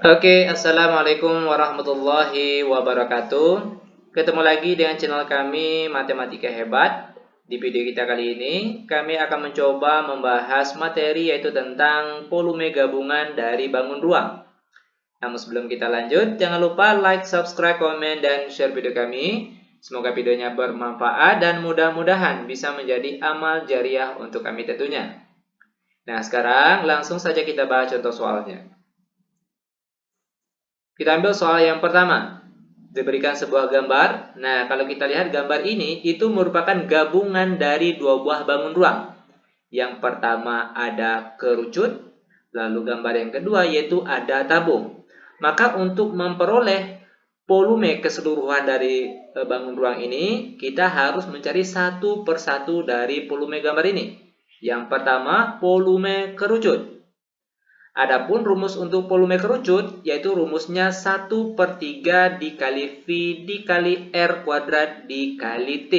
Oke, assalamualaikum warahmatullahi wabarakatuh. Ketemu lagi dengan channel kami Matematika Hebat. Di video kita kali ini, kami akan mencoba membahas materi yaitu tentang volume gabungan dari bangun ruang. Namun sebelum kita lanjut, jangan lupa like, subscribe, komen, dan share video kami. Semoga videonya bermanfaat dan mudah-mudahan bisa menjadi amal jariah untuk kami tentunya. Nah, sekarang langsung saja kita bahas contoh soalnya. Kita ambil soal yang pertama. Diberikan sebuah gambar. Nah, kalau kita lihat gambar ini, itu merupakan gabungan dari dua buah bangun ruang. Yang pertama ada kerucut, lalu gambar yang kedua yaitu ada tabung. Maka untuk memperoleh volume keseluruhan dari bangun ruang ini, kita harus mencari satu persatu dari volume gambar ini. Yang pertama, volume kerucut. Adapun rumus untuk volume kerucut, yaitu rumusnya 1/3 dikali V dikali R kuadrat dikali T.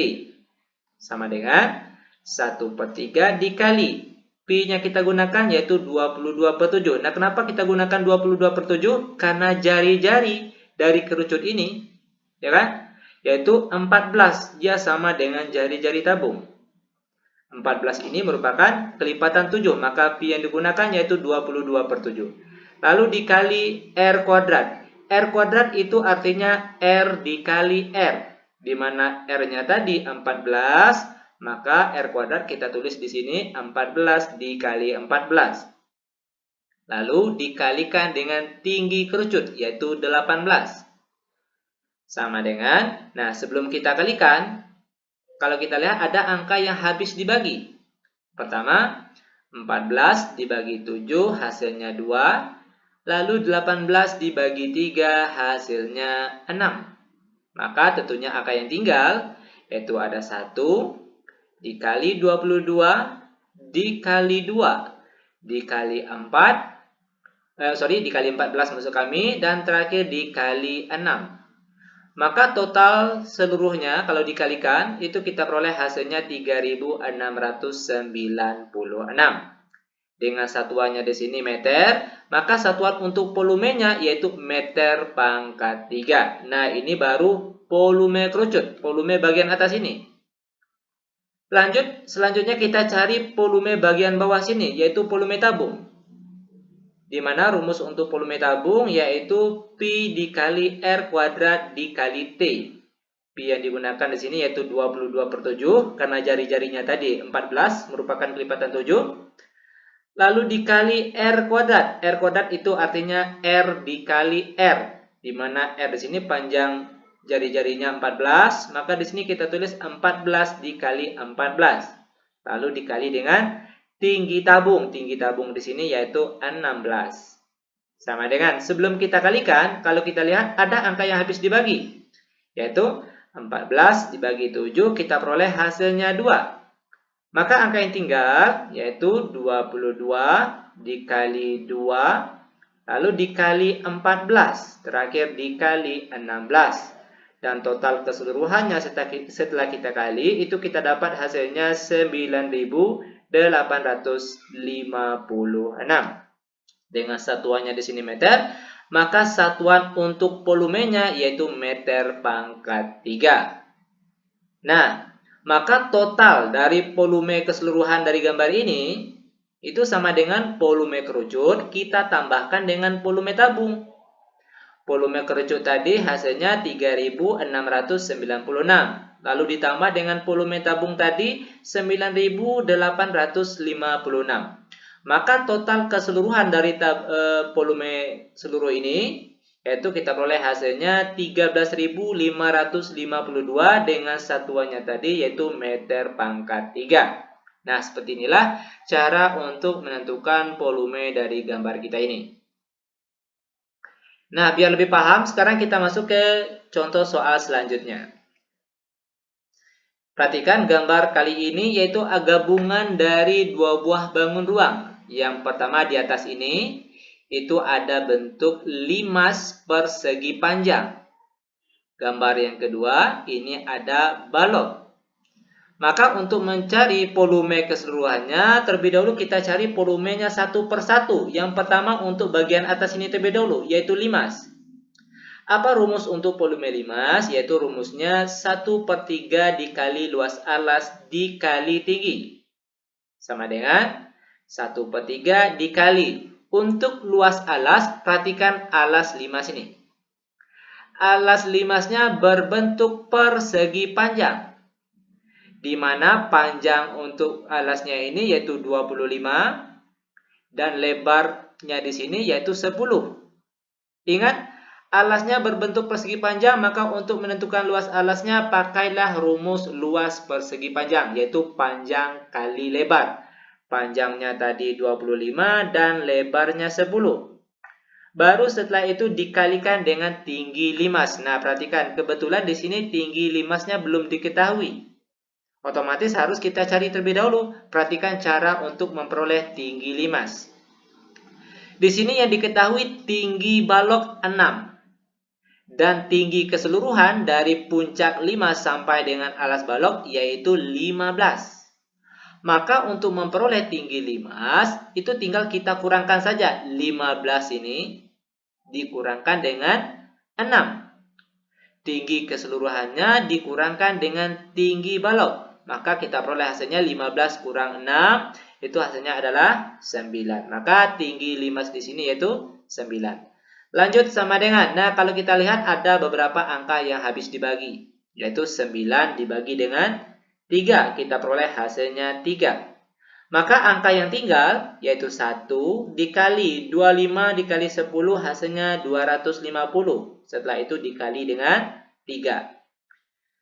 Sama dengan 1/3 dikali P-nya kita gunakan yaitu 22/7. Nah, kenapa kita gunakan 22/7? Karena jari-jari dari kerucut ini, ya kan? Yaitu 14, dia sama dengan jari-jari tabung. 14 ini merupakan kelipatan 7, maka Pi yang digunakan yaitu 22/7. Lalu dikali R kuadrat. R kuadrat itu artinya R dikali R, di mana R-nya tadi 14, maka R kuadrat kita tulis di sini 14 dikali 14. Lalu dikalikan dengan tinggi kerucut, yaitu 18. Sama dengan, nah sebelum kita kalikan, kalau kita lihat ada angka yang habis dibagi. Pertama, 14 dibagi 7 hasilnya 2. Lalu 18 dibagi 3 hasilnya 6. Maka tentunya angka yang tinggal yaitu ada 1 dikali 22 dikali 2 dikali 14 maksud kami, dan terakhir dikali 6. Maka total seluruhnya kalau dikalikan itu kita peroleh hasilnya 3696. Dengan satuannya di sini meter, maka satuan untuk volumenya yaitu meter pangkat 3. Nah, ini baru volume kerucut, volume bagian atas ini. Selanjutnya kita cari volume bagian bawah sini yaitu volume tabung. Di mana rumus untuk volume tabung yaitu Pi dikali R kuadrat dikali T. Pi yang digunakan di sini yaitu 22/7 karena jari-jarinya tadi 14 merupakan kelipatan 7. Lalu dikali R kuadrat. R kuadrat itu artinya R dikali R, di mana R di sini panjang jari-jarinya 14, maka di sini kita tulis 14 dikali 14. Lalu dikali dengan tinggi tabung. Tinggi tabung di sini yaitu 16. Sama dengan sebelum kita kalikan, kalau kita lihat ada angka yang habis dibagi. Yaitu 14 dibagi 7, kita peroleh hasilnya 2. Maka angka yang tinggal yaitu 22 dikali 2, lalu dikali 14, terakhir dikali 16. Dan total keseluruhannya setelah kita kali, itu kita dapat hasilnya 9856. Dengan satuannya di sini meter, maka satuan untuk volumenya yaitu meter pangkat 3. Nah, maka total dari volume keseluruhan dari gambar ini itu sama dengan volume kerucut kita tambahkan dengan volume tabung. Volume kerucut tadi hasilnya 3696. Lalu ditambah dengan volume tabung tadi 9856. Maka total keseluruhan dari volume seluruh ini yaitu kita peroleh hasilnya 13.552 dengan satuannya tadi yaitu meter pangkat 3. Nah, seperti inilah cara untuk menentukan volume dari gambar kita ini. Nah, biar lebih paham, sekarang kita masuk ke contoh soal selanjutnya. Perhatikan gambar kali ini yaitu gabungan dari dua buah bangun ruang. Yang pertama di atas ini itu ada bentuk limas persegi panjang. Gambar yang kedua ini ada balok. Maka untuk mencari volume keseluruhannya, terlebih dahulu kita cari volumenya satu per satu. Yang pertama untuk bagian atas ini terlebih dahulu, yaitu limas. Apa rumus untuk volume limas? Yaitu rumusnya 1/3 dikali luas alas dikali tinggi. Sama dengan 1/3 dikali. Untuk luas alas, perhatikan alas limas ini. Alas limasnya berbentuk persegi panjang, di mana panjang untuk alasnya ini yaitu 25 dan lebarnya di sini yaitu 10. Ingat, alasnya berbentuk persegi panjang, maka untuk menentukan luas alasnya pakailah rumus luas persegi panjang, yaitu panjang kali lebar. Panjangnya tadi 25 dan lebarnya 10. Baru setelah itu dikalikan dengan tinggi limas. Nah, perhatikan, kebetulan di sini tinggi limasnya belum diketahui. Otomatis harus kita cari terlebih dahulu. Perhatikan cara untuk memperoleh tinggi limas. Di sini yang diketahui tinggi balok 6. Dan tinggi keseluruhan dari puncak limas sampai dengan alas balok yaitu 15. Maka untuk memperoleh tinggi limas, itu tinggal kita kurangkan saja. 15 ini dikurangkan dengan 6. Tinggi keseluruhannya dikurangkan dengan tinggi balok. Maka kita peroleh hasilnya 15 kurang 6, itu hasilnya adalah 9. Maka tinggi limas di sini yaitu 9. Lanjut sama dengan, nah kalau kita lihat ada beberapa angka yang habis dibagi. Yaitu 9 dibagi dengan 3, kita peroleh hasilnya 3. Maka angka yang tinggal yaitu 1 dikali 25 dikali 10 hasilnya 250. Setelah itu dikali dengan 3.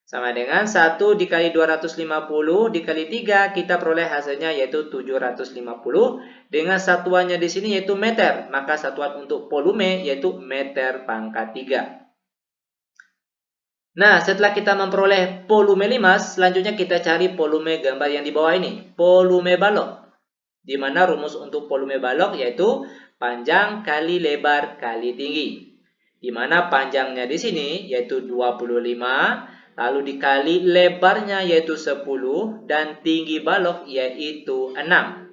Sama dengan 1 dikali 250 dikali 3, kita peroleh hasilnya yaitu 750. Dengan satuannya di sini yaitu meter, maka satuan untuk volume yaitu meter pangkat 3. Nah, setelah kita memperoleh volume limas, selanjutnya kita cari volume gambar yang di bawah ini, volume balok. Di mana rumus untuk volume balok yaitu panjang kali lebar kali tinggi. Di mana panjangnya di sini yaitu 25, lalu dikali lebarnya yaitu 10 dan tinggi balok yaitu 6.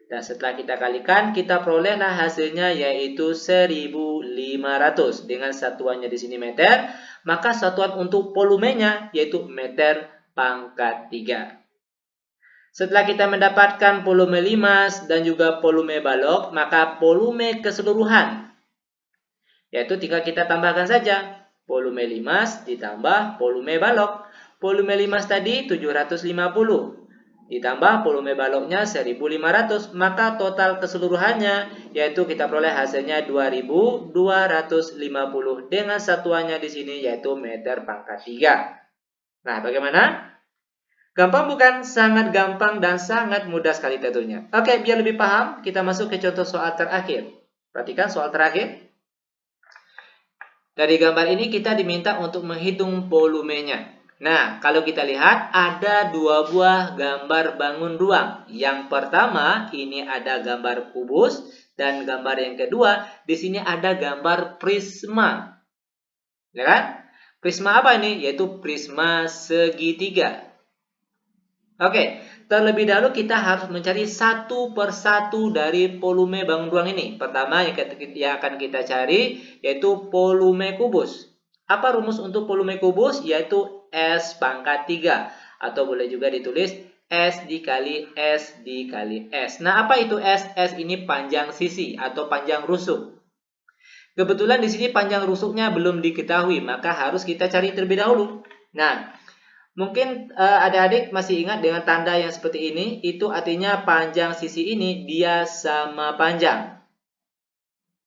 Dan setelah kita kalikan, kita perolehlah hasilnya yaitu 1500. Dengan satuannya di sini meter, maka satuan untuk volumenya yaitu meter pangkat 3. Setelah kita mendapatkan volume limas dan juga volume balok, maka volume keseluruhan yaitu tinggal kita tambahkan saja. Volume limas ditambah volume balok. Volume limas tadi 750. Ditambah volume baloknya 1500, maka total keseluruhannya yaitu kita peroleh hasilnya 2250 dengan satuannya di sini yaitu meter pangkat 3. Nah, bagaimana? Gampang bukan? Sangat gampang dan sangat mudah sekali tentunya. Oke, biar lebih paham, kita masuk ke contoh soal terakhir. Perhatikan soal terakhir. Dari gambar ini kita diminta untuk menghitung volumenya. Nah, kalau kita lihat ada dua buah gambar bangun ruang. Yang pertama, ini ada gambar kubus dan gambar yang kedua, di sini ada gambar prisma. Ya kan? Prisma apa ini? Yaitu prisma segitiga. Oke, terlebih dahulu kita harus mencari satu persatu dari volume bangun ruang ini. Pertama yang akan kita cari yaitu volume kubus. Apa rumus untuk volume kubus? Yaitu S pangkat 3. Atau boleh juga ditulis S dikali S dikali S. Nah, apa itu S? S ini panjang sisi atau panjang rusuk. Kebetulan di sini panjang rusuknya belum diketahui, maka harus kita cari terlebih dahulu. Nah, mungkin adik-adik masih ingat dengan tanda yang seperti ini, itu artinya panjang sisi ini dia sama panjang.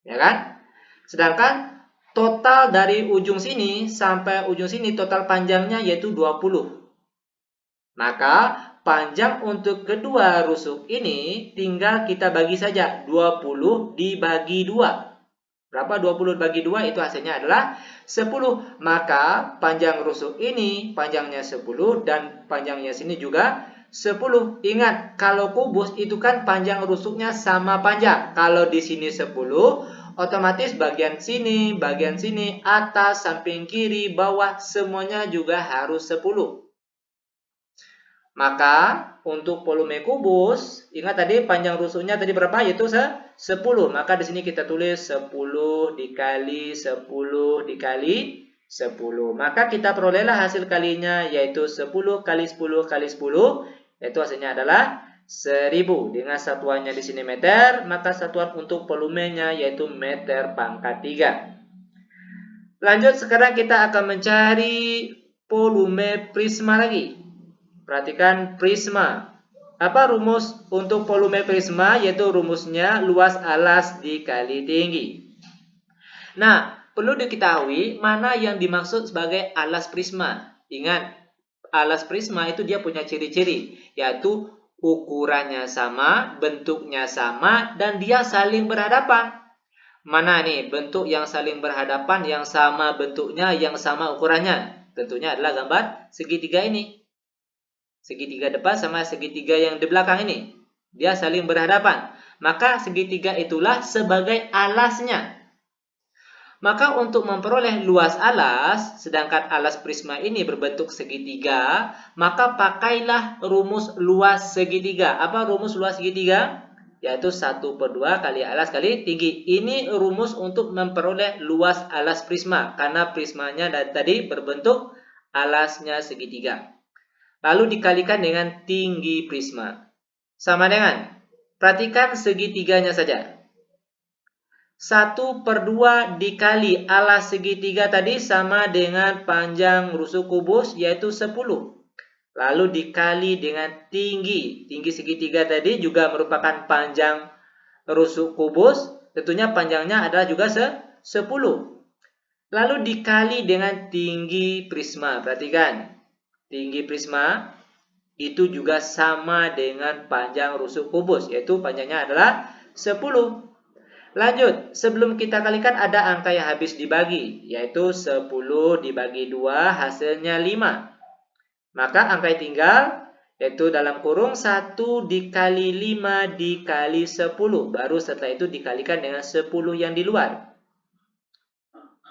Ya kan? Sedangkan total dari ujung sini sampai ujung sini total panjangnya yaitu 20. Maka panjang untuk kedua rusuk ini tinggal kita bagi saja 20 dibagi 2. Berapa 20 bagi 2 itu hasilnya adalah 10. Maka panjang rusuk ini panjangnya 10 dan panjangnya sini juga 10. Ingat, kalau kubus itu kan panjang rusuknya sama panjang. Kalau di sini 10, otomatis bagian sini, atas, samping kiri, bawah semuanya juga harus 10. Maka untuk volume kubus, ingat tadi panjang rusuknya tadi berapa? Yaitu 10. Maka di sini kita tulis 10 dikali 10 dikali 10. Maka kita perolehlah hasil kalinya yaitu 10 kali 10 kali 10, yaitu hasilnya adalah 1000. Dengan satuannya di sini meter, maka satuan untuk volumenya yaitu meter pangkat 3. Lanjut, sekarang kita akan mencari volume prisma lagi. Perhatikan prisma. Apa rumus untuk volume prisma? Yaitu rumusnya luas alas dikali tinggi. Nah, perlu diketahui mana yang dimaksud sebagai alas prisma. Ingat, alas prisma itu dia punya ciri-ciri, yaitu ukurannya sama, bentuknya sama, dan dia saling berhadapan. Mana nih bentuk yang saling berhadapan, yang sama bentuknya, yang sama ukurannya? Tentunya adalah gambar segitiga ini. Segitiga depan sama segitiga yang di belakang ini. Dia saling berhadapan. Maka segitiga itulah sebagai alasnya. Maka untuk memperoleh luas alas, sedangkan alas prisma ini berbentuk segitiga, maka pakailah rumus luas segitiga. Apa rumus luas segitiga? Yaitu 1/2 kali alas kali tinggi. Ini rumus untuk memperoleh luas alas prisma. Karena prismanya tadi berbentuk alasnya segitiga. Lalu dikalikan dengan tinggi prisma. Sama dengan, perhatikan segitiganya saja. 1/2 dikali alas segitiga tadi sama dengan panjang rusuk kubus yaitu 10. Lalu dikali dengan tinggi. Tinggi segitiga tadi juga merupakan panjang rusuk kubus. Tentunya panjangnya adalah juga 10. Lalu dikali dengan tinggi prisma. Perhatikan. Tinggi prisma itu juga sama dengan panjang rusuk kubus, yaitu panjangnya adalah 10. Lanjut, sebelum kita kalikan ada angka yang habis dibagi, yaitu 10 dibagi 2 hasilnya 5. Maka angka yang tinggal, yaitu dalam kurung 1 dikali 5 dikali 10. Baru setelah itu dikalikan dengan 10 yang di luar.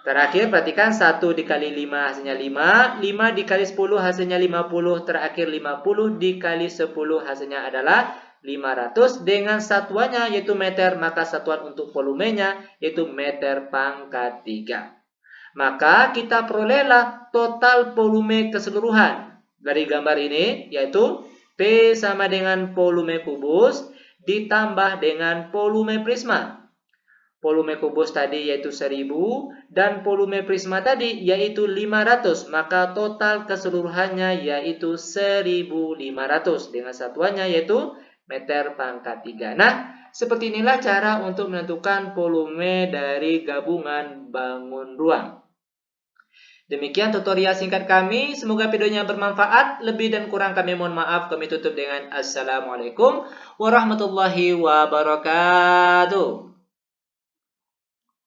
Terakhir, perhatikan 1 dikali 5 hasilnya 5. 5 dikali 10 hasilnya 50. Terakhir 50 dikali 10 hasilnya adalah 500. Dengan satuannya yaitu meter, maka satuan untuk volumenya yaitu meter pangkat 3. Maka kita perolehlah total volume keseluruhan dari gambar ini, yaitu P sama dengan volume kubus ditambah dengan volume prisma. Volume kubus tadi yaitu 1000 dan volume prisma tadi yaitu 500. Maka total keseluruhannya yaitu 1500 dengan satuannya yaitu meter pangkat 3. Nah, seperti inilah cara untuk menentukan volume dari gabungan bangun ruang. Demikian tutorial singkat kami. Semoga videonya bermanfaat. Lebih dan kurang kami mohon maaf. Kami tutup dengan Assalamualaikum warahmatullahi wabarakatuh.